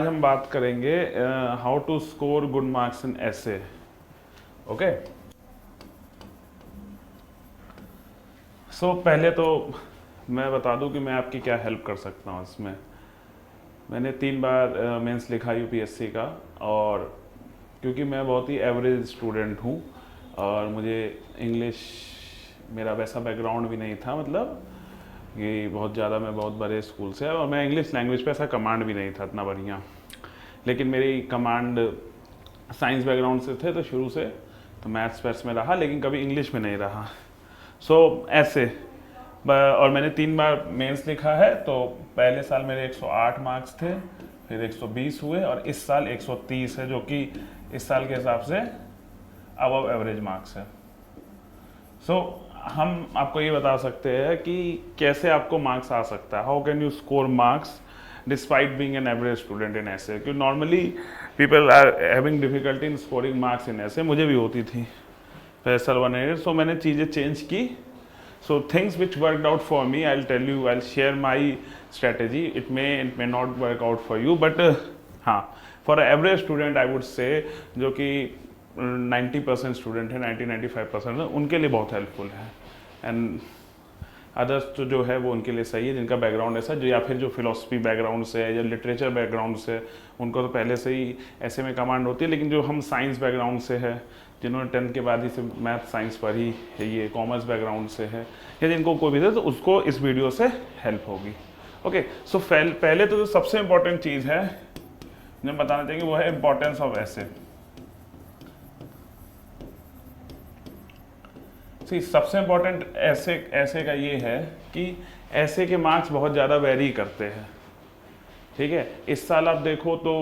हम बात करेंगे how to score good marks in essay. Okay, सो पहले तो मैं बता दूं कि मैं आपकी क्या हेल्प कर सकता हूं इसमें। मैंने 3 बार मेंस लिखा यूपीएससी का, और क्योंकि मैं बहुत ही एवरेज स्टूडेंट हूं और मुझे इंग्लिश, मेरा वैसा बैकग्राउंड भी नहीं था, मतलब कि बहुत ज़्यादा मैं बहुत बड़े स्कूल से, और मैं इंग्लिश लैंग्वेज पे ऐसा कमांड भी नहीं था इतना बढ़िया। लेकिन मेरी कमांड साइंस बैकग्राउंड से थे तो शुरू से, तो मैथ्स वैथ्स में रहा, लेकिन कभी इंग्लिश में नहीं रहा। ऐसे और मैंने 3 बार मेंस लिखा है। तो पहले साल मेरे 108 मार्क्स थे, फिर 120 हुए, और इस साल 130 है, जो कि इस साल के हिसाब से अबव एवरेज मार्क्स है। हम आपको ये बता सकते हैं कि कैसे आपको मार्क्स आ सकता है, how can you score marks despite being an average student in essay. क्योंकि normally people are having difficulty in scoring marks in essay, मुझे भी होती थी फ्रेशर 180। सो मैंने चीज़ें चेंज की। So things which worked out for me, I'll tell you, I'll share my strategy. It may not work out for you, but हाँ, for an average student I would say, जो कि 90% student है, 90-95% है, उनके लिए बहुत helpful है। And others तो जो है वो उनके लिए सही है जिनका बैकग्राउंड ऐसा, जो या फिर जो फिलोसफी बैकग्राउंड से है या लिटरेचर बैकग्राउंड से, उनको तो पहले से ही ऐसे में कमांड होती है। लेकिन जो हम साइंस बैकग्राउंड से है, जिन्होंने 10th के बाद ही से मैथ साइंस पढ़ी है, ये कॉमर्स बैकग्राउंड से है, या जिनको कोई भी दे, तो उसको इस वीडियो से हेल्प होगी। ओके, सो पहले तो जो सबसे इम्पोर्टेंट चीज़ है जो बताना चाहिए वो है इम्पोर्टेंस ऑफ ऐसे। सबसे इम्पोर्टेंट ऐसे का ये है कि ऐसे के मार्क्स बहुत ज़्यादा वेरी करते हैं। ठीक है, इस साल आप देखो तो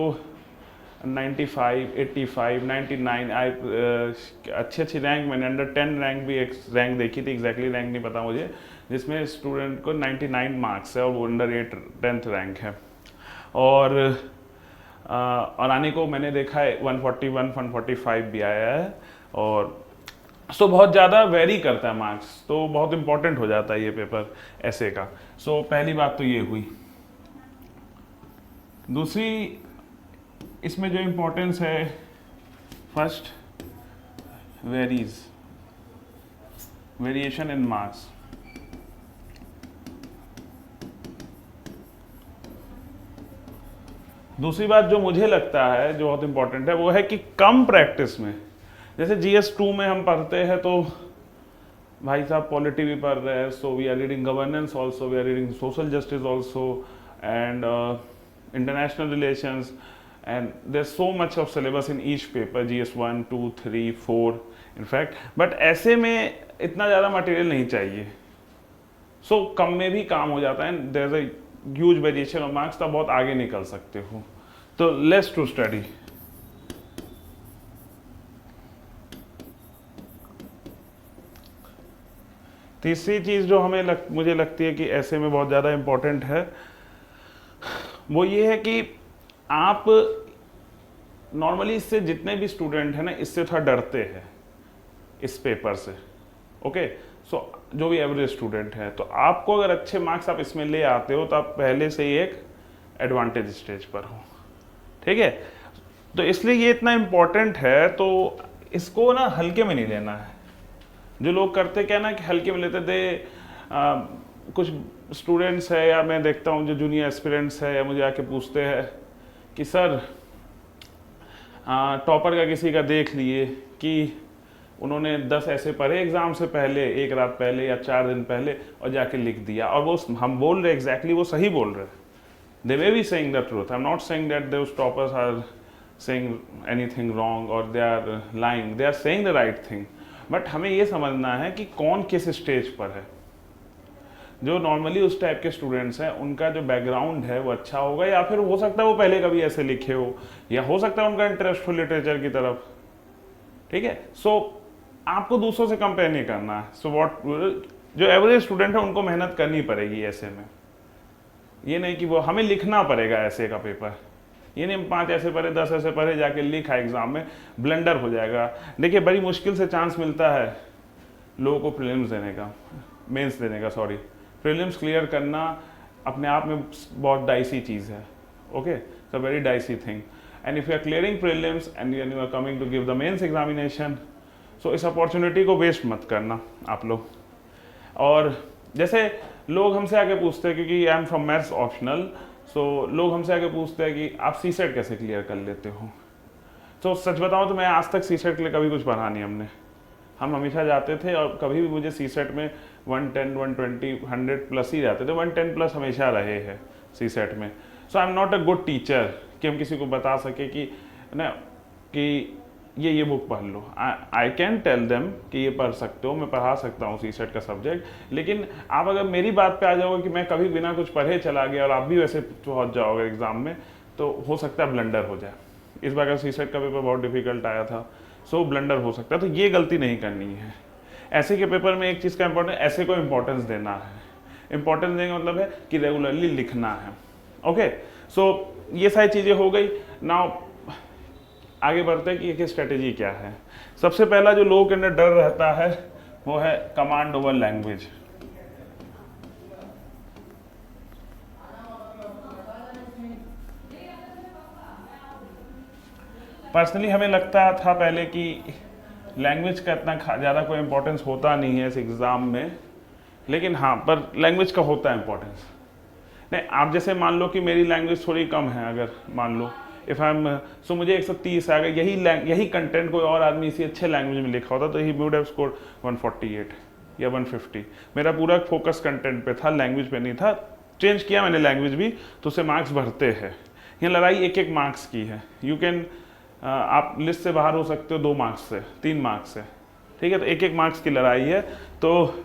95, 85, 99 अच्छी रैंक, मैंने अंडर 10 रैंक भी एक रैंक देखी थी, एग्जैक्टली रैंक नहीं पता मुझे, जिसमें स्टूडेंट को 99 मार्क्स है और वो अंडर 10th रैंक है। और आने को मैंने देखा है 141, 145 भी आया है। और बहुत ज़्यादा वेरी करता है मार्क्स, तो बहुत इंपॉर्टेंट हो जाता है ये पेपर ऐसे का। पहली बात तो ये हुई। दूसरी इसमें जो इम्पोर्टेंस है, फर्स्ट वेरिएशन इन मार्क्स। दूसरी बात जो मुझे लगता है जो बहुत इंपॉर्टेंट है वो है कि कम प्रैक्टिस में, जैसे GS2 में हम पढ़ते हैं तो भाई साहब पॉलिटी भी पढ़ रहे हैं, so we are reading governance also, we are reading social justice also, and international relations, and there's so much of syllabus in each paper, GS1, 2, 3, 4 in fact, but ऐसे में इतना ज़्यादा मटेरियल नहीं चाहिए। कम में भी काम हो जाता है, there's a huge variation of marks, तब बहुत आगे निकल सकते हो। तो less to study। तीसरी चीज़ जो मुझे लगती है कि ऐसे में बहुत ज़्यादा इम्पोर्टेंट है, वो ये है कि आप नॉर्मली इससे जितने भी स्टूडेंट हैं ना, इससे थोड़ा डरते हैं इस पेपर से। ओके, जो भी एवरेज स्टूडेंट है, तो आपको अगर अच्छे मार्क्स आप इसमें ले आते हो तो आप पहले से ही एक एडवांटेज स्टेज पर हो। ठीक है, तो इसलिए ये इतना इम्पोर्टेंट है, तो इसको ना हल्के में नहीं लेना है। जो लोग करते क्या ना कि हल्के में लेते थे, कुछ स्टूडेंट्स है या मैं देखता हूँ जो जूनियर एस्पिरेंट्स है, या मुझे आके पूछते हैं कि सर टॉपर का किसी का देख लिए कि उन्होंने 10 ऐसे पढ़े एग्ज़ाम से पहले, एक रात पहले या 4 दिन पहले, और जाके लिख दिया, और वो हम बोल रहे एग्जैक्टली वो सही बोल रहे, they may be saying the truth, I am not saying that those toppers are saying anything wrong और they are lying, they are saying the right thing. But हमें ये समझना है कि कौन किस स्टेज पर है। जो नॉर्मली उस टाइप के स्टूडेंट्स हैं, उनका जो बैकग्राउंड है वो अच्छा होगा, या फिर हो सकता है वो पहले कभी ऐसे लिखे हो, या हो सकता है उनका इंटरेस्ट हो लिटरेचर की तरफ। ठीक है, आपको दूसरों से कंपेयर नहीं करना है। जो एवरेज स्टूडेंट है उनको मेहनत करनी पड़ेगी ऐसे में। ये नहीं कि वो हमें लिखना पड़ेगा ऐसे का पेपर, ये नहीं 5 ऐसे पढ़े 10 ऐसे पढ़े जाके लिखा, एग्जाम में ब्लंडर हो जाएगा। देखिए बड़ी मुश्किल से चांस मिलता है लोगों को प्रीलिम्स देने का, मेंस देने का, सॉरी, प्रीलिम्स क्लियर करना अपने आप में बहुत डाइसी चीज़ है। Okay, It's a very dicey thing. And if you are clearing prelims and you are coming to give the mains examination, so इस अपॉर्चुनिटी को वेस्ट मत करना आप लोग। और जैसे लोग हमसे आके पूछते हैं, क्योंकि I am from maths optional, so लोग हमसे आके पूछते हैं कि आप सी सेट कैसे क्लियर कर लेते हो। तो सच बताऊं तो मैं आज तक सी सेट के लिए कभी कुछ पढ़ा नहीं हमने। हम हमेशा जाते थे और कभी भी मुझे सी सेट में 110, 120, 100 प्लस ही जाते थे, 110 प्लस हमेशा रहे हैं सी सेट में। So I am not a good teacher कि हम किसी को बता सके कि ना कि ये बुक पढ़ लो। आई कैन टेल देम कि ये पढ़ सकते हो, मैं पढ़ा सकता हूँ सी सेट का सब्जेक्ट, लेकिन आप अगर मेरी बात पे आ जाओगे कि मैं कभी बिना कुछ पढ़े चला गया और आप भी वैसे पहुँच जाओगे एग्जाम में, तो हो सकता है ब्लंडर हो जाए। इस बार का सी सेट का पेपर बहुत डिफिकल्ट आया था, सो ब्लंडर हो सकता है, तो ये गलती नहीं करनी है। ऐसे के पेपर में एक चीज़ का इंपॉर्टेंट, ऐसे को इंपॉर्टेंस देना है। इंपॉर्टेंस देंगे मतलब है कि रेगुलरली लिखना है। ओके, सो ये सारी चीज़ें हो गई। नाउ आगे बढ़ते हैं कि एक स्ट्रेटेजी क्या है। सबसे पहला जो लोगों के अंदर डर रहता है वो है कमांड ओवर लैंग्वेज। पर्सनली हमें लगता था पहले कि लैंग्वेज का इतना ज़्यादा कोई इंपॉर्टेंस होता नहीं है इस एग्ज़ाम में, लेकिन हाँ, पर लैंग्वेज का होता है इंपॉर्टेंस। नहीं, आप जैसे मान लो कि मेरी लैंग्वेज थोड़ी कम है, अगर मान लो इफ़ आई एम सो मुझे 130 आ गया, यही कंटेंट कोई और आदमी इसी अच्छे लैंग्वेज में लिखा होता तो ही वुड हैव स्कोर्ड 148 या 150। मेरा पूरा फोकस कंटेंट पे था, लैंग्वेज पे नहीं था। चेंज किया मैंने लैंग्वेज भी, तो उससे मार्क्स बढ़ते हैं। यहाँ लड़ाई एक एक मार्क्स की है। यू कैन आप लिस्ट से बाहर हो सकते हो 2 मार्क्स से, 3 मार्क्स से, ठीक है। तो एक एक मार्क्स की लड़ाई है। तो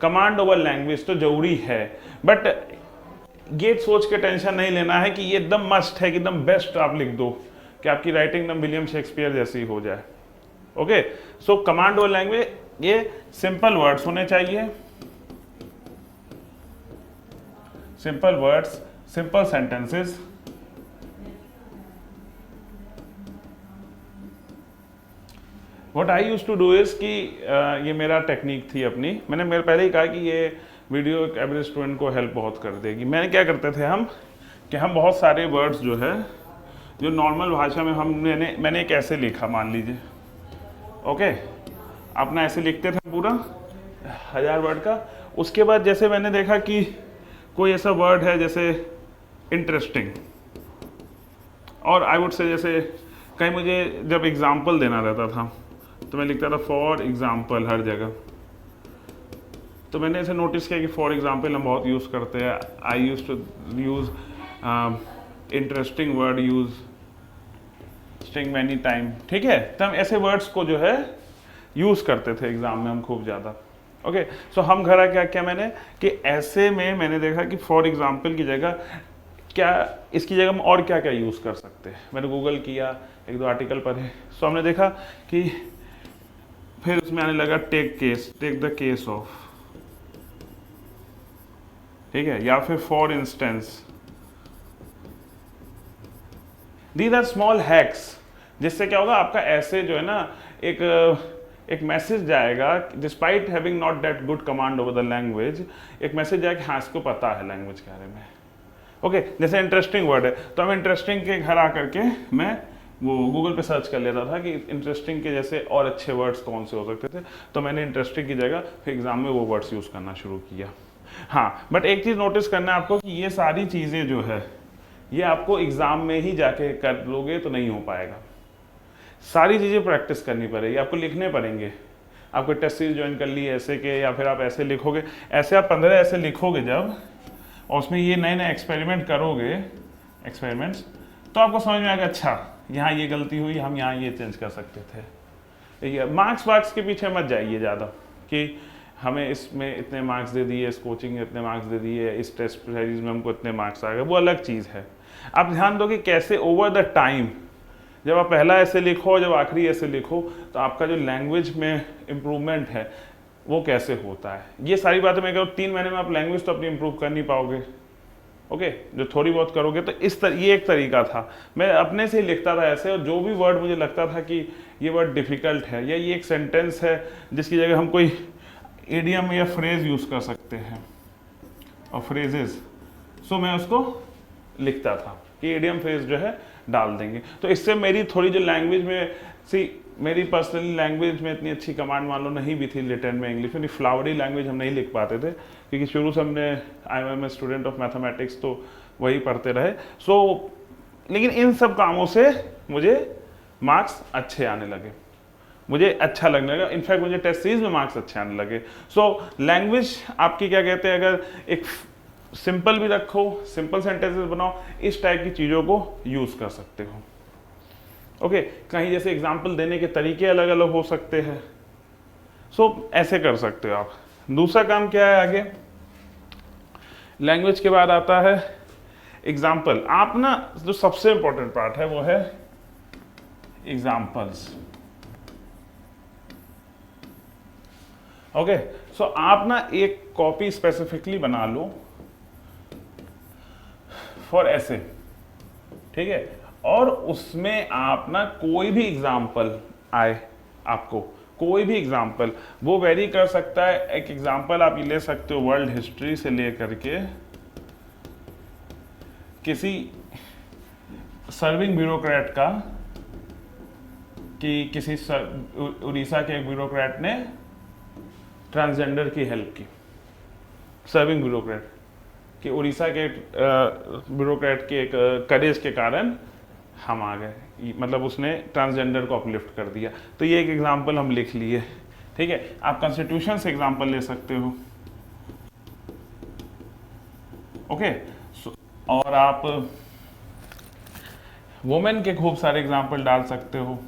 कमांड ओवर लैंग्वेज तो जरूरी है, बट ये सोच के टेंशन नहीं लेना है कि ये एकदम मस्ट है कि एकदम बेस्ट आप लिख दो कि आपकी राइटिंग एकदम विलियम शेक्सपियर जैसी हो जाए। Okay, so command over language ये सिंपल वर्ड्स होने चाहिए, simple words, simple sentences. What I used to do is कि ये मेरा टेक्निक थी अपनी। मैंने मेरे पहले ही कहा कि ये वीडियो एक एवरेज स्टूडेंट को हेल्प बहुत कर देगी। मैंने क्या करते थे हम कि हम बहुत सारे वर्ड्स जो है जो नॉर्मल भाषा में मैंने एक ऐसे लिखा, मान लीजिए, ओके, अपना ऐसे लिखते थे पूरा 1000 वर्ड का। उसके बाद जैसे मैंने देखा कि कोई ऐसा वर्ड है जैसे इंटरेस्टिंग, और आई वुड से जैसे कहीं मुझे जब एग्जाम्पल देना रहता था तो मैं लिखता था फॉर एग्जाम्पल हर जगह। तो मैंने ऐसे नोटिस किया कि फॉर एग्जाम्पल हम बहुत यूज़ करते हैं। I use to use interesting word, use string many time, ठीक है। तो हम ऐसे वर्ड्स को जो है यूज़ करते थे एग्जाम में हम खूब ज़्यादा। ओके, सो हम घर क्या क्या मैंने कि ऐसे में मैंने देखा कि फॉर एग्जाम्पल की जगह क्या, इसकी जगह हम और क्या क्या यूज़ कर सकते हैं। मैंने गूगल किया, 1-2 आर्टिकल पढ़े, सो हमने देखा कि फिर उसमें आने लगा टेक द केस ऑफ, ठीक है, या फिर for instance. These are small hacks, जिससे क्या होगा आपका ऐसे जो है ना एक मैसेज जाएगा, despite having not that good command over the language, एक मैसेज जाएगा कि हाँ इसको पता है लैंग्वेज के बारे में। ओके, जैसे इंटरेस्टिंग वर्ड है तो हम इंटरेस्टिंग के घर आकर के मैं वो गूगल पे सर्च कर लेता था कि इंटरेस्टिंग के जैसे और अच्छे वर्ड्स कौन से हो सकते थे, तो मैंने इंटरेस्टिंग की जगह फिर एग्जाम में वो वर्ड्स यूज़ करना शुरू किया। हाँ, बट एक चीज़ नोटिस करना है आपको कि ये सारी चीज़ें जो है ये आपको एग्ज़ाम में ही जाके कर लोगे तो नहीं हो पाएगा। सारी चीज़ें प्रैक्टिस करनी पड़ेगी, आपको लिखने पड़ेंगे। आपको टेस्ट सीरीज ज्वाइन कर ली ऐसे के, या फिर आप ऐसे लिखोगे, ऐसे आप 15 ऐसे लिखोगे जब, और उसमें ये नए नए एक्सपेरिमेंट करोगे, एक्सपेरिमेंट्स, तो आपको समझ में आएगा अच्छा यहाँ ये गलती हुई, हम यहाँ ये चेंज कर सकते थे। मार्क्स के पीछे मत जाइए ज़्यादा कि हमें इसमें इतने मार्क्स दे दिए, इस कोचिंग में इतने मार्क्स दे दिए, इस टेस्ट सीरीज में हमको इतने मार्क्स आ गए, वो अलग चीज़ है। आप ध्यान दो कि कैसे ओवर द टाइम, जब आप पहला ऐसे लिखो, जब आखिरी ऐसे लिखो, तो आपका जो लैंग्वेज में इम्प्रूवमेंट है वो कैसे होता है। ये सारी बातें मैं कहूँ 3 महीने में आप लैंग्वेज तो अपनी इम्प्रूव कर नहीं पाओगे। ओके, जो थोड़ी बहुत करोगे तो ये एक तरीका था। मैं अपने से ही लिखता था ऐसे, और जो भी वर्ड मुझे लगता था कि ये वर्ड डिफ़िकल्ट है या ये एक सेंटेंस है जिसकी जगह हम कोई इडियम या फ्रेज यूज़ कर सकते हैं और फ्रेजेस, सो मैं उसको लिखता था। कि इडियम फ्रेज जो है डाल देंगे। तो इससे मेरी थोड़ी जो लैंग्वेज में मेरी पर्सनली लैंग्वेज में इतनी अच्छी कमांड मान लो नहीं भी थी रिटर्न में, इंग्लिश में फ्लावरी लैंग्वेज हम नहीं लिख पाते थे, क्योंकि शुरू से हमने I am a student of mathematics तो वही पढ़ते रहे। लेकिन इन सब कामों से मुझे मार्क्स अच्छे आने लगे, मुझे अच्छा लगने लगा, इनफैक्ट मुझे टेस्ट सीरीज में मार्क्स अच्छे आने लगे। लैंग्वेज आपकी क्या कहते हैं, अगर एक सिंपल भी रखो, सिंपल सेंटेंसेस बनाओ, इस टाइप की चीज़ों को यूज़ कर सकते हो। ओके, कहीं जैसे एग्जाम्पल देने के तरीके अलग अलग हो सकते हैं, ऐसे कर सकते हो आप। दूसरा काम क्या है आगे, लैंग्वेज के बाद आता है एग्जाम्पल। आप ना जो सबसे इंपॉर्टेंट पार्ट है वो है एग्जाम्पल्स। ओके, आप ना एक कॉपी स्पेसिफिकली बना लो फॉर ऐसे, ठीक है, और उसमें आप ना कोई भी एग्जाम्पल आए, आपको कोई भी एग्जाम्पल, वो वेरी कर सकता है। एक एग्जाम्पल आप ये ले सकते हो वर्ल्ड हिस्ट्री से लेकर के किसी सर्विंग ब्यूरोक्रेट का, कि किसी उड़ीसा के एक ब्यूरोक्रेट ने ट्रांसजेंडर की हेल्प की, सर्विंग ब्यूरोक्रेट कि उड़ीसा के ब्यूरोक्रेट के एक करेज के कारण हम आ गए, मतलब उसने ट्रांसजेंडर को अपलिफ्ट कर दिया। तो ये एक एग्जांपल हम लिख लिए, ठीक है। आप कॉन्स्टिट्यूशन से एग्जांपल ले सकते हो, ओके। और आप वुमेन के खूब सारे एग्जांपल डाल सकते हो।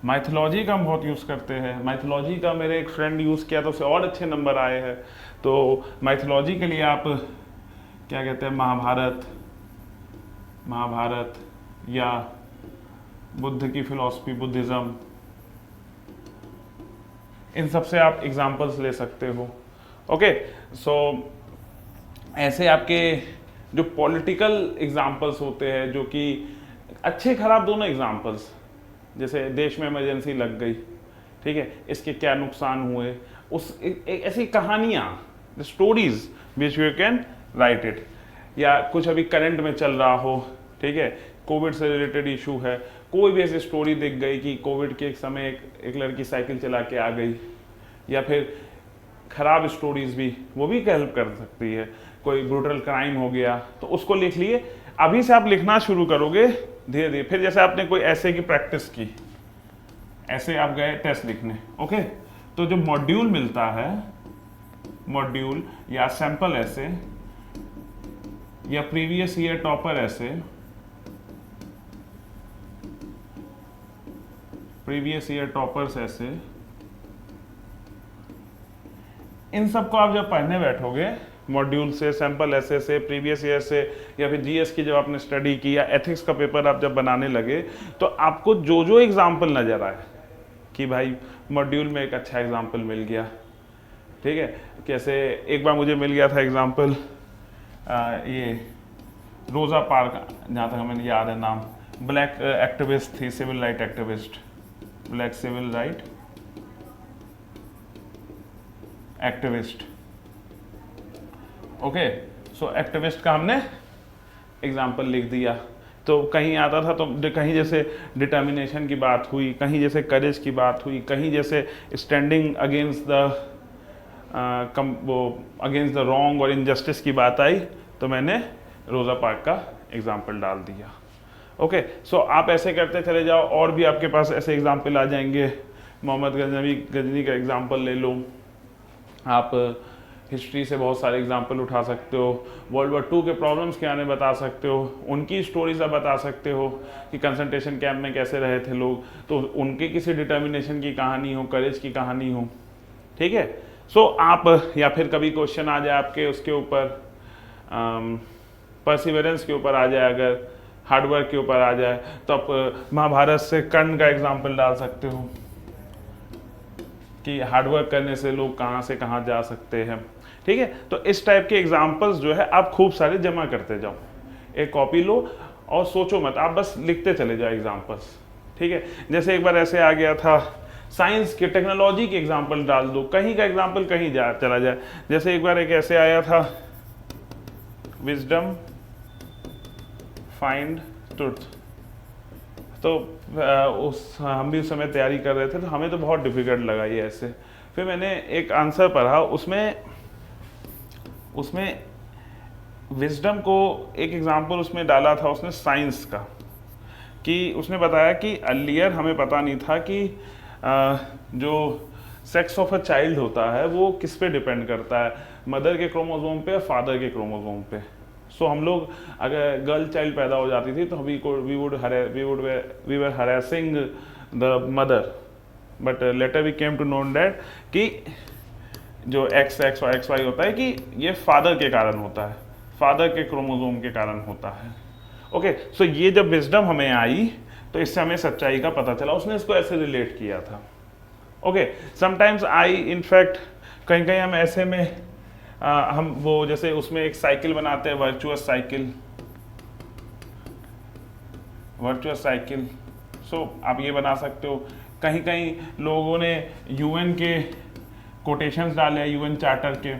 माइथोलॉजी का हम बहुत यूज़ करते हैं, माइथोलॉजी का मेरे एक फ्रेंड यूज़ किया तो उसे और अच्छे नंबर आए हैं। तो माइथोलॉजी के लिए आप क्या कहते हैं, महाभारत या बुद्ध की फिलॉसफी, बुद्धिज़्म, इन सब से आप एग्जांपल्स ले सकते हो, ओके। ऐसे आपके जो पॉलिटिकल एग्जांपल्स होते हैं, जो कि अच्छे खराब दोनों एग्जांपल्स, जैसे देश में इमरजेंसी लग गई, ठीक है, इसके क्या नुकसान हुए, उस ऐसी कहानियाँ, stories which you can write it. या कुछ अभी करंट में चल रहा हो, ठीक है, कोविड से रिलेटेड इशू है, कोई भी ऐसी स्टोरी दिख गई कि कोविड के एक समय एक लड़की साइकिल चला के आ गई, या फिर खराब स्टोरीज भी, वो भी हेल्प कर सकती है। कोई ब्रूटल क्राइम हो गया तो उसको लिख लिए। अभी से आप लिखना शुरू करोगे धीरे धीरे, फिर जैसे आपने कोई ऐसे की प्रैक्टिस की, ऐसे आप गए टेस्ट लिखने, ओके, तो जो मॉड्यूल मिलता है, मॉड्यूल या सैंपल ऐसे या प्रीवियस ईयर टॉपर ऐसे, प्रीवियस ईयर टॉपर्स ऐसे, इन सबको आप जब पढ़ने बैठोगे, मॉड्यूल से, सैंपल ऐसे से, प्रीवियस ईयर से, या फिर जीएस की जब आपने स्टडी की, या एथिक्स का पेपर आप जब बनाने लगे, तो आपको जो जो एग्जाम्पल नजर आए कि भाई मॉड्यूल में एक अच्छा एग्जाम्पल मिल गया, ठीक है। कैसे एक बार मुझे मिल गया था एग्जाम्पल, ये रोज़ा पार्क, जहाँ तक हमें याद है नाम, ब्लैक एक्टिविस्ट थी, civil right activist, black civil right activist, okay. Activist का हमने एग्जाम्पल लिख दिया। तो कहीं आता था, तो कहीं जैसे डिटर्मिनेशन की बात हुई, कहीं जैसे करेज की बात हुई, कहीं जैसे स्टैंडिंग अगेंस्ट द रॉन्ग और इनजस्टिस की बात आई, तो मैंने रोज़ा पार्क का एग्जाम्पल डाल दिया, ओके। आप ऐसे करते चले जाओ, और भी आपके पास ऐसे एग्जाम्पल आ जाएंगे। मोहम्मद गजनी का एग्जाम्पल ले लो आप, हिस्ट्री से बहुत सारे एग्जाम्पल उठा सकते हो, वर्ल्ड वॉर 2 के प्रॉब्लम्स क्या आने बता सकते हो, उनकी स्टोरीज आप बता सकते हो कि कंसंट्रेशन कैंप में कैसे रहे थे लोग, तो उनके किसी डिटर्मिनेशन की कहानी हो, करेज की कहानी हो, ठीक है। आप, या फिर कभी क्वेश्चन आ जाए आपके उसके ऊपर, परसिवरेंस के ऊपर आ जाए, अगर हार्डवर्क के ऊपर आ जाए, तो आप महाभारत से कर्ण का एग्जाम्पल डाल सकते हो कि हार्डवर्क करने से लोग कहाँ से कहाँ जा सकते हैं, ठीक है। तो इस टाइप के एग्जाम्पल्स जो है आप खूब सारे जमा करते जाओ, एक कॉपी लो और सोचो मत, आप बस लिखते चले जाओ एग्जाम्पल्स, ठीक है। जैसे एक बार ऐसे आ गया था, साइंस के, टेक्नोलॉजी के एग्जाम्पल डाल दो, कहीं का एग्जाम्पल कहीं चला जाए। जैसे एक बार एक ऐसे आया था विजडम, फाइंड ट्रुथ। तो हम भी उस समय तैयारी कर रहे थे, तो हमें तो बहुत डिफिकल्ट लगा ये ऐसे। फिर मैंने एक आंसर पढ़ा, उसमें विजडम को एक एग्जांपल उसमें डाला था उसने साइंस का, कि उसने बताया कि अर्लियर हमें पता नहीं था कि जो सेक्स ऑफ अ चाइल्ड होता है वो किस पे डिपेंड करता है, मदर के क्रोमोसोम पे या फादर के क्रोमोसोम पे। सो हम लोग अगर गर्ल चाइल्ड पैदा हो जाती थी तो we were harassing the mother, but later we came to know that कि जो XX और XY होता है कि ये फादर के कारण होता है, फादर के क्रोमोसोम के कारण होता है। ओके, सो ये जब विजडम हमें आई तो इससे हमें सच्चाई का पता चला, उसने इसको ऐसे रिलेट किया था। ओके, समटाइम्स इनफैक्ट कहीं कहीं हम ऐसे में हम वो जैसे उसमें एक साइकिल बनाते हैं, वर्चुअस साइकिल। सो आप ये बना सकते हो। कहीं कहीं लोगों ने UN के कोटेशंस डाले हैं, UN चार्टर के।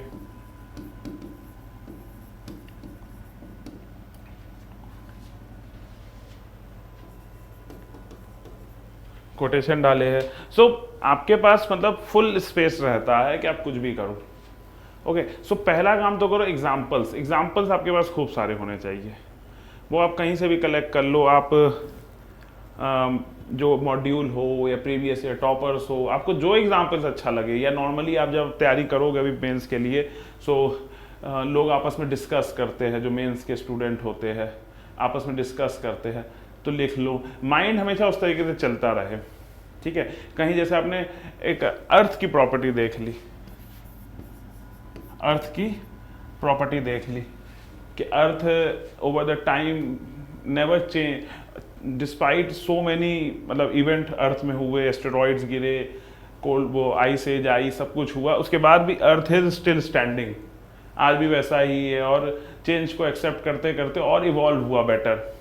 कोटेशन डाले हैं। सो आपके पास मतलब फुल स्पेस रहता है कि आप कुछ भी करो। ओके, सो पहला काम तो करो एग्जाम्पल्स आपके पास खूब सारे होने चाहिए। वो आप कहीं से भी कलेक्ट कर लो, आप जो मॉड्यूल हो या प्रीवियस ईयर टॉपर्स हो, आपको जो एग्जाम्पल्स अच्छा लगे, या नॉर्मली आप जब तैयारी करोगे अभी मेंस के लिए, सो लोग आपस में डिस्कस करते हैं, जो मेंस के स्टूडेंट होते हैं आपस में डिस्कस करते हैं, तो लिख लो। माइंड हमेशा उस तरीके से चलता रहे, ठीक है। कहीं जैसे आपने एक अर्थ की प्रॉपर्टी देख ली, कि earth over the time never change despite so many, मतलब इवेंट अर्थ में हुए, एस्टेरॉइड्स गिरे, कोल्ड वो आइस एज आई, सब कुछ हुआ, उसके बाद भी अर्थ इज स्टिल स्टैंडिंग, आज भी वैसा ही है, और चेंज को एक्सेप्ट करते करते और इवॉल्व हुआ बेटर,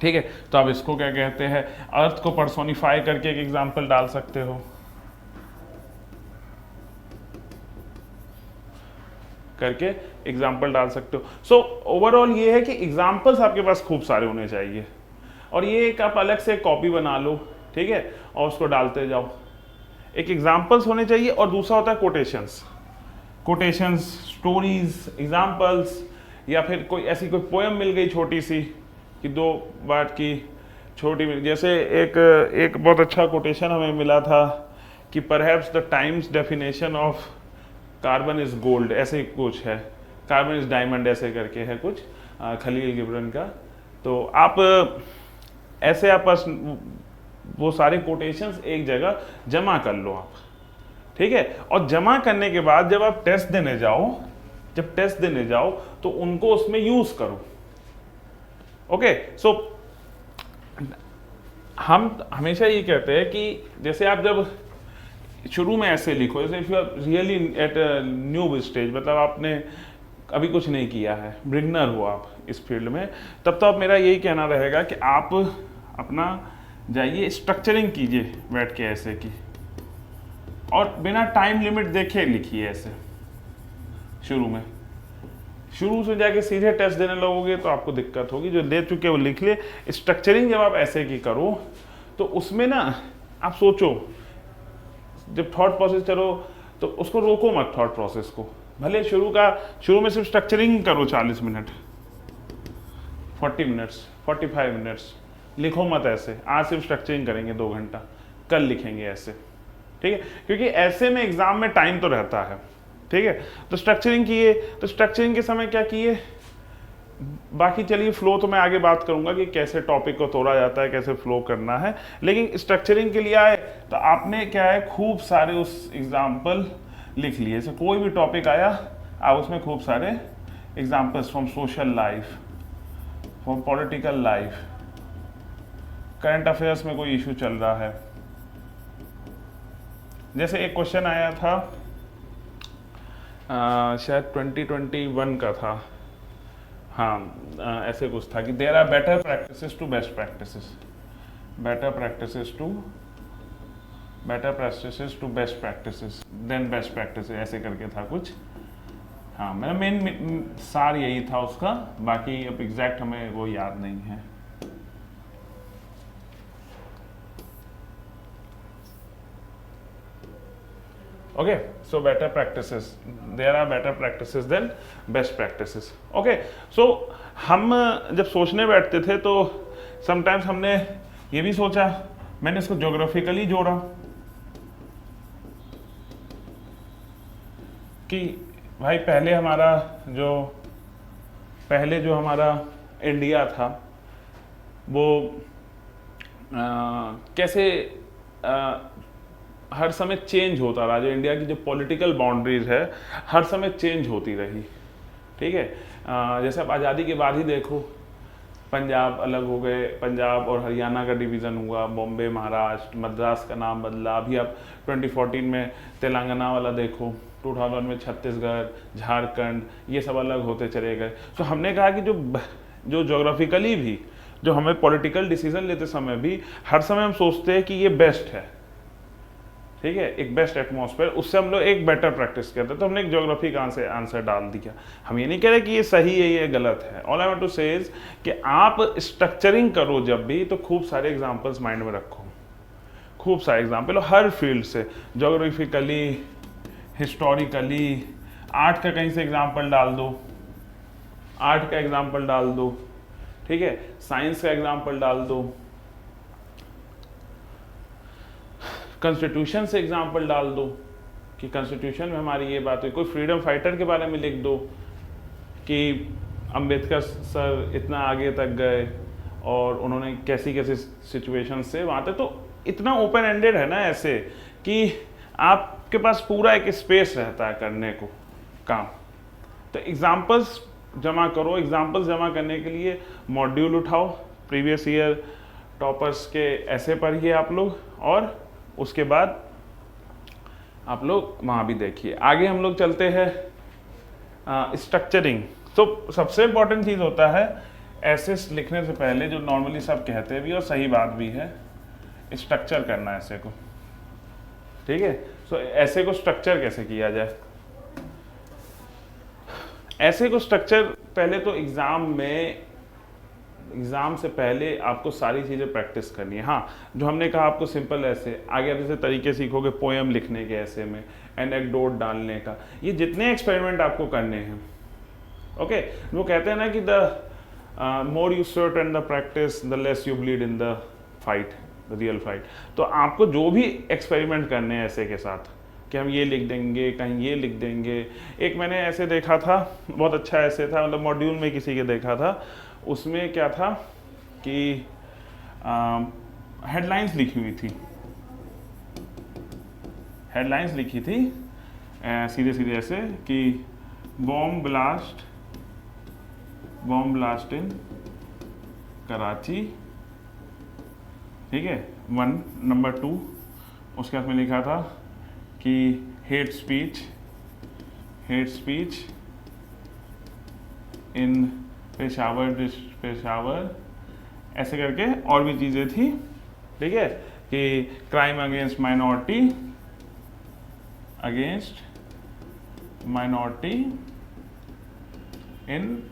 ठीक है। तो आप इसको क्या कहते हैं, अर्थ को पर्सोनिफाई करके एक एग्जांपल डाल सकते हो, सो ओवरऑल ये है कि एग्जांपल्स आपके पास खूब सारे होने चाहिए, और ये एक आप अलग से कॉपी बना लो, ठीक है, और उसको डालते जाओ। एक एग्जांपल्स होने चाहिए, और दूसरा होता है कोटेशंस, स्टोरीज, एग्जांपल्स, या फिर कोई ऐसी कोई पोएम मिल गई छोटी सी कि 2 बात की छोटी मिल, जैसे एक बहुत अच्छा कोटेशन हमें मिला था कि perhaps the times definition of carbon is gold, ऐसे ही कुछ है, कार्बन इज डायमंड ऐसे करके है कुछ, खलील गिब्रन का। तो आप ऐसे आप बस वो सारे कोटेशंस एक जगह जमा कर लो आप, ठीक है। और जमा करने के बाद जब आप टेस्ट देने जाओ तो उनको उसमें यूज करो। ओके, सो हम हमेशा ये कहते हैं कि जैसे आप जब शुरू में ऐसे लिखो, जैसे if you are really at new stage, मतलब आपने अभी कुछ नहीं किया है, बिगिनर हो आप इस फील्ड में, तब तो आप मेरा यही कहना रहेगा कि आप अपना जाइए स्ट्रक्चरिंग कीजिए बैठ के ऐसे की, और बिना टाइम लिमिट देखे लिखिए ऐसे। शुरू से जाके सीधे टेस्ट देने लगोगे तो आपको दिक्कत होगी, जो दे चुके वो लिख ले। स्ट्रक्चरिंग जब आप ऐसे की करो तो उसमें ना आप सोचो, जब थॉट प्रोसेस चलो तो उसको रोको मत, थॉट प्रोसेस को, भले शुरू में सिर्फ स्ट्रक्चरिंग करो 40 मिनट, 40 मिनट्स, 45 मिनट्स, लिखो मत ऐसे। आज सिर्फ स्ट्रक्चरिंग करेंगे 2 घंटा, कल लिखेंगे ऐसे, ठीक है, क्योंकि ऐसे में एग्जाम में टाइम तो रहता है, ठीक है। तो स्ट्रक्चरिंग किए, तो स्ट्रक्चरिंग के समय क्या किए, बाकी चलिए फ्लो तो मैं आगे बात करूंगा कि कैसे टॉपिक को तोड़ा जाता है, कैसे फ्लो करना है, लेकिन स्ट्रक्चरिंग के लिए आए तो आपने क्या है, खूब सारे उस एग्जाम्पल लिख लिए। जैसे कोई भी टॉपिक आया आप उसमें खूब सारे examples, from social life, from political life, current affairs में कोई इशू चल रहा है। जैसे एक क्वेश्चन आया था शायद 2021 का था, हाँ ऐसे कुछ था कि there are better practices to best practices, better practices to best practices then best practices, ऐसे करके था कुछ। हाँ, मेरा मेन सार यही था उसका, बाकी अब एग्जैक्ट हमें वो याद नहीं है। Okay, so better practices, there are better practices then best practices. Okay, so हम जब सोचने बैठते थे तो समटाइम्स हमने ये भी सोचा, मैंने इसको ज्योग्राफिकली जोड़ा कि भाई पहले जो हमारा इंडिया था वो कैसे हर समय चेंज होता रहा, जो इंडिया की जो पॉलिटिकल बाउंड्रीज है हर समय चेंज होती रही। ठीक है, जैसे आप आज़ादी के बाद ही देखो, पंजाब अलग हो गए, पंजाब और हरियाणा का डिवीज़न हुआ, बॉम्बे, महाराष्ट्र, मद्रास का नाम बदला, अभी आप 2014 में तेलंगाना वाला देखो, 2000 में छत्तीसगढ़, झारखंड, ये सब अलग होते चले गए। तो हमने कहा कि जो जोग्राफिकली भी, जो हमें पॉलिटिकल डिसीजन लेते समय भी हर समय हम सोचते हैं कि ये बेस्ट है, ठीक है, एक बेस्ट एटमॉस्फेयर, उससे हम लोग एक बेटर प्रैक्टिस करते हैं, तो हमने एक ज्योग्राफी का आंसर डाल दिया। हम ये नहीं कह रहे कि ये सही है ये गलत है। ऑल आई वांट टू से इज कि आप स्ट्रक्चरिंग करो जब भी, तो खूब सारे एग्जांपल्स माइंड में रखो, खूब सारे एग्जांपल हर फील्ड से, ज्योग्राफिकली, हिस्टोरिकली, आर्ट का कहीं से एग्जाम्पल डाल दो, आर्ट का एग्जाम्पल डाल दो, ठीक है, साइंस का एग्जाम्पल डाल दो, कॉन्स्टिट्यूशन से एग्जाम्पल डाल दो कि कॉन्स्टिट्यूशन में हमारी ये बात है, कोई फ्रीडम फाइटर के बारे में लिख दो कि अंबेडकर सर इतना आगे तक गए और उन्होंने कैसी कैसी सिचुएशन से वहाँ तक, तो इतना ओपन एंडेड है ना ऐसे कि आपके पास पूरा एक स्पेस रहता है करने को काम। तो एग्जाम्पल्स जमा करो, एग्जाम्पल्स जमा करने के लिए मॉड्यूल उठाओ, प्रीवियस ईयर टॉपर्स के ऐसे पढ़िए आप लोग, और उसके बाद आप लोग वहाँ भी देखिए। आगे हम लोग चलते हैं स्ट्रक्चरिंग। तो सबसे इम्पॉर्टेंट चीज़ होता है एसेस लिखने से पहले, जो नॉर्मली सब कहते हैं भी और सही बात भी है, स्ट्रक्चर करना ऐसे को, ठीक है। सो ऐसे को स्ट्रक्चर कैसे किया जाए? ऐसे को स्ट्रक्चर पहले तो एग्ज़ाम से पहले आपको सारी चीज़ें प्रैक्टिस करनी है। हाँ, जो हमने कहा आपको सिंपल ऐसे, आगे आप जैसे तरीके सीखोगे पोएम लिखने के, ऐसे में एनेक्डोट डालने का, ये जितने एक्सपेरिमेंट आपको करने हैं, ओके। वो कहते हैं ना कि the more you sweat and the practice the less you bleed in the fight, the real fight. तो आपको जो भी एक्सपेरिमेंट करने हैं ऐसे के साथ, कि हम ये लिख देंगे, कहीं ये लिख देंगे। एक मैंने ऐसे देखा था, बहुत अच्छा ऐसे था, मतलब मॉड्यूल में किसी के देखा था, उसमें क्या था कि हेडलाइंस लिखी हुई थी, हेडलाइंस लिखी थी सीधे सीधे ऐसे कि बॉम्ब ब्लास्ट इन कराची, ठीक है, 1 नंबर 2। उसके बाद में लिखा था कि हेट स्पीच इन पेशावर, ऐसे करके और भी चीज़ें थी, ठीक है, कि crime against minority in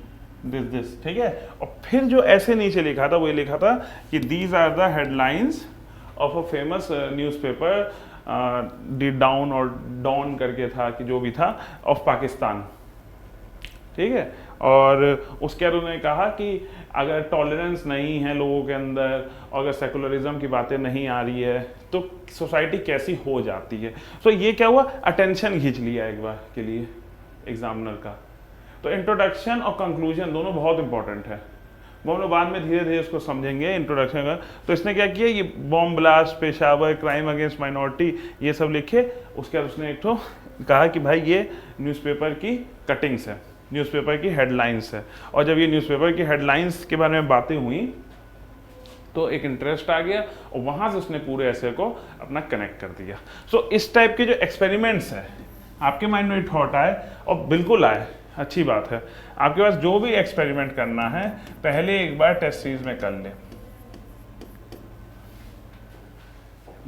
this, ठीक है। और फिर जो ऐसे नीचे लिखा था, वो ये लिखा था कि these are the headlines of a famous newspaper, the Dawn और डॉन करके था, कि जो भी था, ऑफ पाकिस्तान, ठीक है। और उसके बाद उन्होंने कहा कि अगर टॉलरेंस नहीं है लोगों के अंदर, और अगर सेकुलरिज्म की बातें नहीं आ रही है, तो सोसाइटी कैसी हो जाती है। तो ये क्या हुआ, अटेंशन खींच लिया एक बार के लिए एग्जामिनर का। तो इंट्रोडक्शन और कंक्लूजन दोनों बहुत इंपॉर्टेंट है, वो हम लोग बाद में धीरे धीरे उसको समझेंगे इंट्रोडक्शन का। तो इसने क्या किया, ये bomb blast, Peshawar, crime against minority, ये सब लिखे। उसके बाद उसने एक तो कहा कि भाई ये न्यूज़पेपर की कटिंग्स है, न्यूज़पेपर की हेडलाइंस है। और जब ये न्यूज़पेपर की हेडलाइंस के बारे में बातें हुई तो एक इंटरेस्ट आ गया, और वहाँ से उसने पूरे ऐसे को अपना कनेक्ट कर दिया। सो इस टाइप के जो एक्सपेरिमेंट्स है, आपके माइंड में थॉट आए, और बिल्कुल आए, अच्छी बात है। आपके पास जो भी एक्सपेरिमेंट करना है, पहले एक बार टेस्ट सीरीज में कर ले,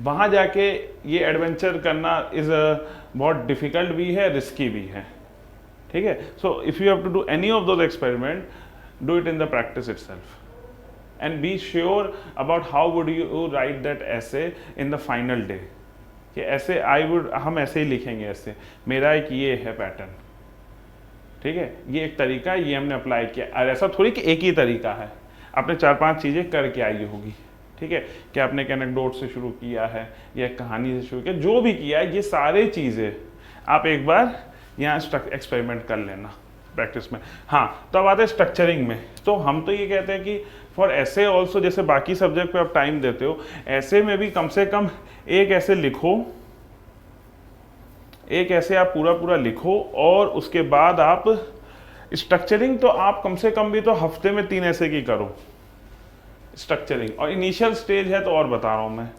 वहाँ जाके ये एडवेंचर करना बहुत डिफ़िकल्ट भी है, रिस्की भी है, ठीक है. So if you have to do any of those experiment, do it in the practice itself and be sure about how would you write that essay in the final day. कि ऐसे हम ऐसे ही लिखेंगे, ऐसे मेरा एक ये है पैटर्न, ठीक है, ये एक तरीका है, ये हमने अप्लाई किया. और ऐसा थोड़ी कि एक ही तरीका है, आपने 4-5 चीज़ें करके आई होगी, ठीक है, कि आपने एक एनेक्डोट से शुरू किया है या एक कहानी से शुरू किया, जो भी किया है, ये सारे चीज़ें आप एक बार यहाँ एक्सपेरिमेंट कर लेना प्रैक्टिस में. हाँ, तो अब आते हैं स्ट्रक्चरिंग में. तो हम तो ये कहते हैं कि फॉर ऐसे ऑल्सो, जैसे बाकी सब्जेक्ट पे आप टाइम देते हो, ऐसे में भी कम से कम एक ऐसे लिखो, एक ऐसे आप पूरा लिखो, और उसके बाद आप स्ट्रक्चरिंग तो आप कम से कम भी तो हफ्ते में 3 ऐसे की करो स्ट्रक्चरिंग. और इनिशियल स्टेज है तो और बता रहा हूँ मैं.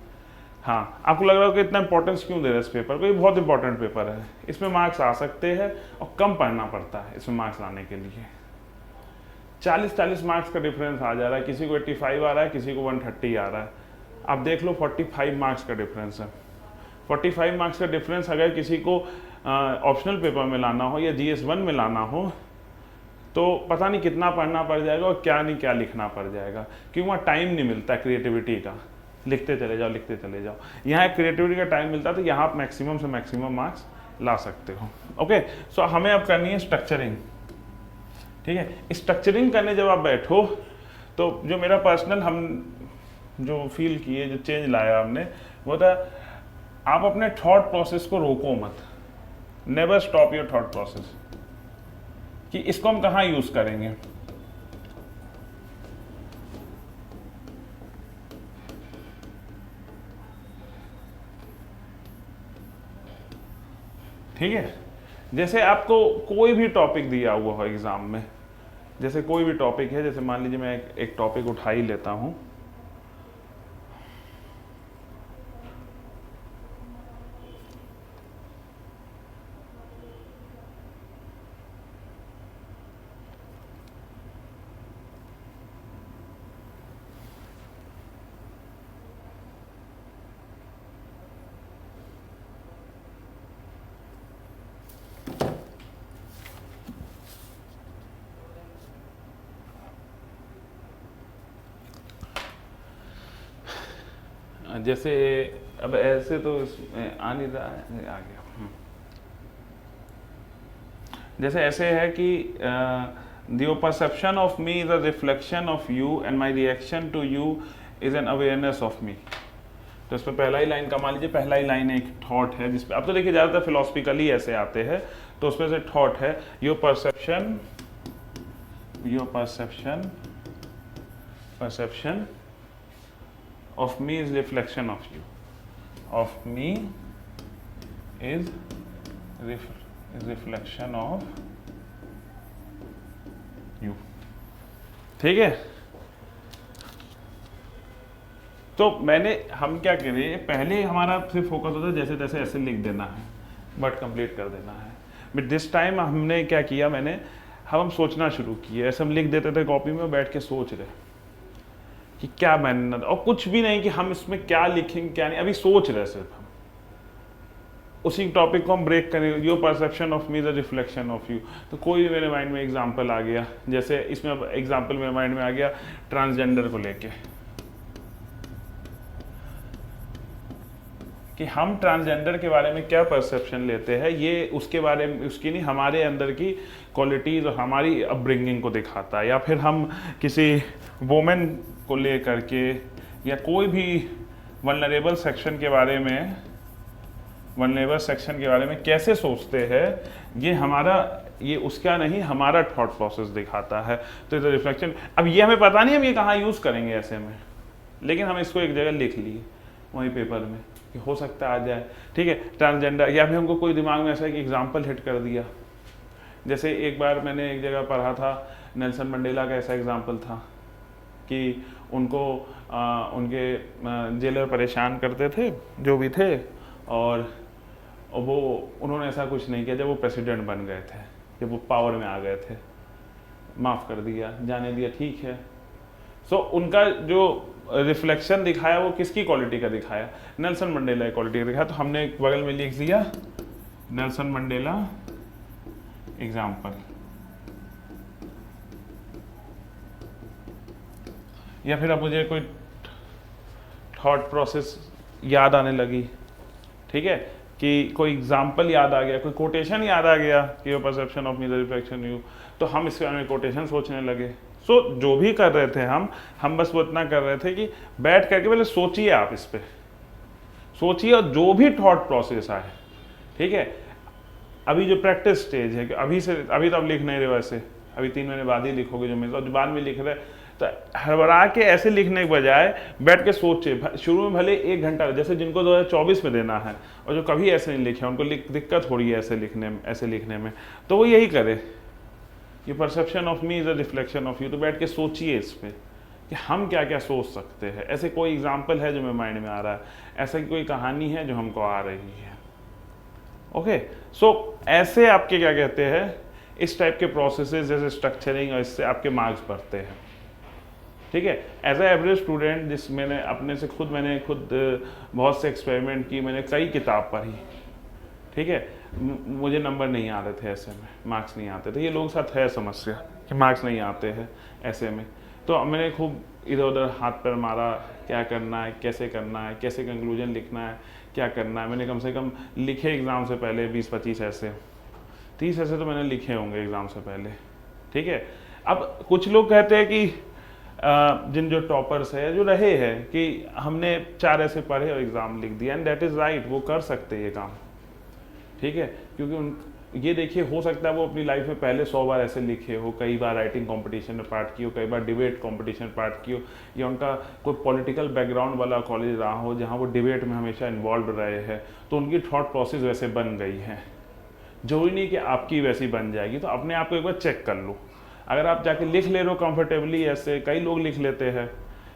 हाँ, आपको लग रहा है कि इतना इंपॉर्टेंस क्यों दे रहे हैं इस पेपर को, ये बहुत इंपॉर्टेंट पेपर है, इसमें मार्क्स आ सकते हैं और कम पढ़ना पड़ता है इसमें मार्क्स लाने के लिए. 40-40 मार्क्स का डिफरेंस आ जा रहा है, किसी को 85 आ रहा है, किसी को 130 आ रहा है. आप देख लो 45 मार्क्स का डिफरेंस है. 45 मार्क्स का डिफरेंस अगर किसी को ऑप्शनल पेपर में लाना हो या GS1 में लाना हो, तो पता नहीं कितना पढ़ना पड़ जाएगा और क्या नहीं क्या लिखना पड़ जाएगा, क्योंकि वहाँ टाइम नहीं मिलता क्रिएटिविटी का. लिखते चले जाओ, लिखते चले जाओ. यहाँ क्रिएटिविटी का टाइम मिलता है, तो यहाँ आप मैक्सिमम से मैक्सिमम मार्क्स ला सकते हो. ओके, सो हमें अब करनी है स्ट्रक्चरिंग, ठीक है. स्ट्रक्चरिंग करने जब आप बैठो, तो जो मेरा पर्सनल हम जो फील किए, जो चेंज लाया हमने, वो था आप अपने थॉट प्रोसेस को रोको मत. Never stop your thought process, कि इसको हम कहाँ यूज करेंगे. ठीक है, जैसे आपको कोई भी टॉपिक दिया हुआ हो एग्जाम में, जैसे कोई भी टॉपिक है, जैसे मान लीजिए मैं एक टॉपिक उठा ही लेता हूं. जैसे अब ऐसे तो आ नहीं रहा है, आ गया. जैसे ऐसे है कि your perception of me is a reflection of you and my reaction to you is an awareness of me. तो इसमें पहला ही लाइन का मान लीजिए, पहला ही लाइन एक थॉट है, जिसपे अब तो देखिए ज़्यादातर फिलोसफिकली ऐसे आते हैं, तो उसमें से थॉट है your perception of me is reflection of you. Of me is reflection of you. ठीक है, तो हम क्या करें, पहले हमारा सिर्फ फोकस होता है जैसे तैसे ऐसे लिख देना है, बट कंप्लीट कर देना है. बट दिस टाइम हमने क्या किया, हम सोचना शुरू किए. ऐसे हम लिख देते थे कॉपी में, बैठ के सोच रहे कि क्या मैंने, और कुछ भी नहीं कि हम इसमें क्या लिखेंगे क्या नहीं, अभी सोच रहे सिर्फ हम. उसी टॉपिक को हम ब्रेक करें, your perception of me the reflection of you. तो कोई मेरे माइंड में एग्जांपल आ गया, जैसे इसमें अब एग्जांपल मेरे माइंड में आ गया ट्रांसजेंडर को लेके, कि हम ट्रांसजेंडर के बारे में क्या परसेप्शन लेते हैं, ये उसके बारे में, उसकी नहीं, हमारे अंदर की क्वालिटीज़ और हमारी अपब्रिंगिंग को दिखाता है. या फिर हम किसी वोमेन को ले करके या कोई भी वल्नरेबल सेक्शन के बारे में कैसे सोचते हैं, ये उसका नहीं, हमारा थॉट प्रोसेस दिखाता है. तो इज रिफ्लेक्शन. अब ये हमें पता नहीं हम ये कहाँ यूज़ करेंगे ऐसे में, लेकिन हम इसको एक जगह लिख लिए वहीं पेपर में कि हो सकता आ जाए. ठीक है, ट्रांसजेंडर, या फिर हमको कोई दिमाग में ऐसा एक एग्जाम्पल हिट कर दिया. जैसे एक बार मैंने एक जगह पढ़ा था, नेल्सन मंडेला का ऐसा एग्जाम्पल था कि उनको उनके जेलर परेशान करते थे, जो भी थे, और वो उन्होंने ऐसा कुछ नहीं किया. जब वो प्रेसिडेंट बन गए थे, जब वो पावर में आ गए थे, माफ़ कर दिया, जाने दिया, ठीक है. सो उनका जो रिफ्लेक्शन दिखाया वो किसकी क्वालिटी का दिखाया, नेल्सन मंडेला की क्वालिटी का दिखाया. तो हमने बगल में लिख दिया नेल्सन मंडेला एग्जाम्पल, या फिर अब मुझे कोई थॉट प्रोसेस याद आने लगी, ठीक है, कि कोई एग्जाम्पल याद आ गया, कोई कोटेशन याद आ गया कि your perception of me the reflection you, तो हम इसके बारे में कोटेशन सोचने लगे। सो जो भी कर रहे थे हम बस वो इतना कर रहे थे कि बैठ करके पहले सोचिए, आप इस पर सोचिए और जो भी थॉट प्रोसेस आए, ठीक है। अभी जो प्रैक्टिस स्टेज है कि अभी तो आप लिख नहीं रहे हो ऐसे, अभी 3 महीने बाद ही लिखोगे जो मिलता है, जो बाद में लिख रहे, तो हड़बड़ा के ऐसे लिखने के बजाय बैठ के सोचे। शुरू में भले 1 घंटा, जैसे जिनको 2024 में देना है और जो कभी ऐसे नहीं लिखे उनको दिक्कत हो रही है ऐसे लिखने में, तो वो यही करे, ये perception of me is a reflection of you. तो बैठ के सोचिए इस पर कि हम क्या क्या सोच सकते हैं। ऐसे कोई एग्जाम्पल है जो मेरे माइंड में आ रहा है, ऐसा कोई कहानी है जो हमको आ रही है। ओके, सो ऐसे आपके क्या कहते हैं, इस टाइप के प्रोसेसेस जैसे स्ट्रक्चरिंग, और इससे आपके मार्क्स बढ़ते हैं, ठीक है। एज ए एवरेज स्टूडेंट, जिस मैंने खुद बहुत से एक्सपेरिमेंट की, मैंने कई किताब पढ़ी, ठीक है, मुझे नंबर नहीं आ रहे थे ऐसे में, मार्क्स नहीं आते थे। ये लोगों के साथ है समस्या कि मार्क्स नहीं आते हैं ऐसे में, तो मैंने खूब इधर उधर हाथ पैर मारा, क्या करना है, कैसे करना है, कैसे कंक्लूजन लिखना है, क्या करना है। मैंने कम से कम लिखे एग्ज़ाम से पहले 20-25 ऐसे, 30 ऐसे तो मैंने लिखे होंगे एग्ज़ाम से पहले, ठीक है। अब कुछ लोग कहते हैं कि जिन जो टॉपर्स है, जो रहे हैं, कि हमने 4 ऐसे पढ़े और एग्ज़ाम लिख दिया, एंड दैट इज़ राइट, वो कर सकते ये काम, ठीक है। क्योंकि ये देखिए, हो सकता है वो अपनी लाइफ में पहले 100 बार ऐसे लिखे हो, कई बार राइटिंग कंपटीशन में पार्ट किए हो, कई बार डिबेट कंपटीशन में पार्ट किए हो, या उनका कोई पॉलिटिकल बैकग्राउंड वाला कॉलेज रहा हो जहाँ वो डिबेट में हमेशा इन्वॉल्व रहे हैं, तो उनकी थॉट प्रोसेस वैसे बन गई है। जरूरी नहीं कि आपकी वैसी बन जाएगी, तो अपने आप को एक बार चेक कर लो। अगर आप जाके लिख ले रहे हो कंफर्टेबली, ऐसे कई लोग लिख लेते हैं,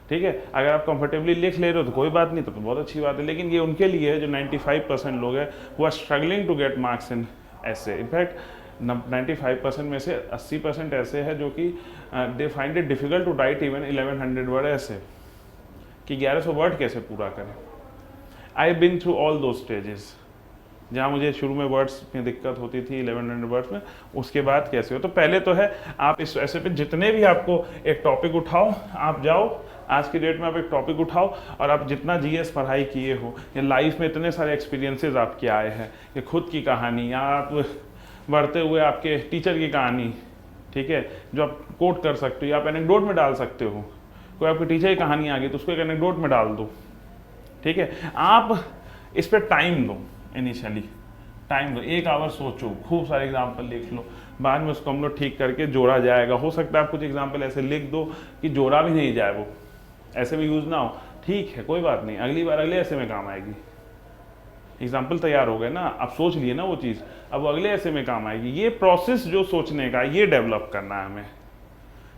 ठीक है, अगर आप कंफर्टेबली लिख ले रहे हो तो कोई बात नहीं, तो बहुत अच्छी बात है। लेकिन ये उनके लिए है जो 95% लोग हैं who are struggling to get marks in essay. In fact 95% में से 80% ऐसे हैं जो कि they find it difficult to write even 1100 word essay, कि 1100 वर्ड कैसे पूरा करें। I been through all those stages, जहाँ मुझे शुरू में वर्ड्स में दिक्कत होती थी 1100 वर्ड्स में, उसके बाद कैसे हो। तो पहले तो है आप इस ऐसे पे जितने भी आपको एक टॉपिक उठाओ, आप जाओ आज की डेट में आप एक टॉपिक उठाओ और आप जितना जीएस पढ़ाई किए हो या लाइफ में इतने सारे एक्सपीरियंसेस आपके आए हैं, या खुद की कहानी या आप बढ़ते हुए आपके टीचर की कहानी, ठीक है, जो आप कोट कर सकते हो या आप एनेक्डोट में डाल सकते हो। कोई आपकी टीचर की कहानी आ गई तो उसको एक एनेक्डोट में डाल दो, ठीक है। आप इस पर टाइम दो, इनिशियली टाइम दो, 1 आवर सोचो, खूब सारे एग्जाम्पल लिख लो, बाद में उसको हम लोग ठीक करके जोड़ा जाएगा। हो सकता है आप कुछ एग्जाम्पल ऐसे लिख दो कि जोड़ा भी नहीं जाए, वो ऐसे में यूज़ ना हो, ठीक है, कोई बात नहीं, अगली बार अगले ऐसे में काम आएगी। एग्जाम्पल तैयार हो गए ना, आप सोच लिए ना वो चीज़, अब वो अगले ऐसे में काम आएगी। ये प्रोसेस जो सोचने का, ये डेवलप करना है हमें,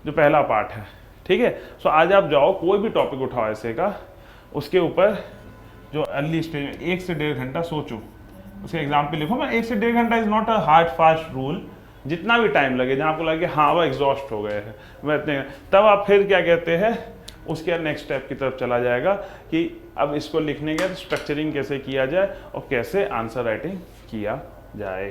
जो पहला पार्ट है, ठीक है। सो आज आप जाओ, कोई भी टॉपिक उठाओ ऐसे का, उसके ऊपर जो अर्ली स्टेज में 1 से 1.5 घंटा सोचो, उसके एग्जाम्पल लिखो। मैं 1 से 1.5 घंटा is not a hard fast rule, जितना भी टाइम लगे, जहाँ आपको लगे हाँ वो एग्जॉस्ट हो गए हैं, मैं इतने, तब आप फिर क्या कहते हैं, उसके बाद नेक्स्ट स्टेप की तरफ चला जाएगा कि अब इसको लिखने के बाद स्ट्रक्चरिंग कैसे किया जाए और कैसे आंसर राइटिंग किया जाए।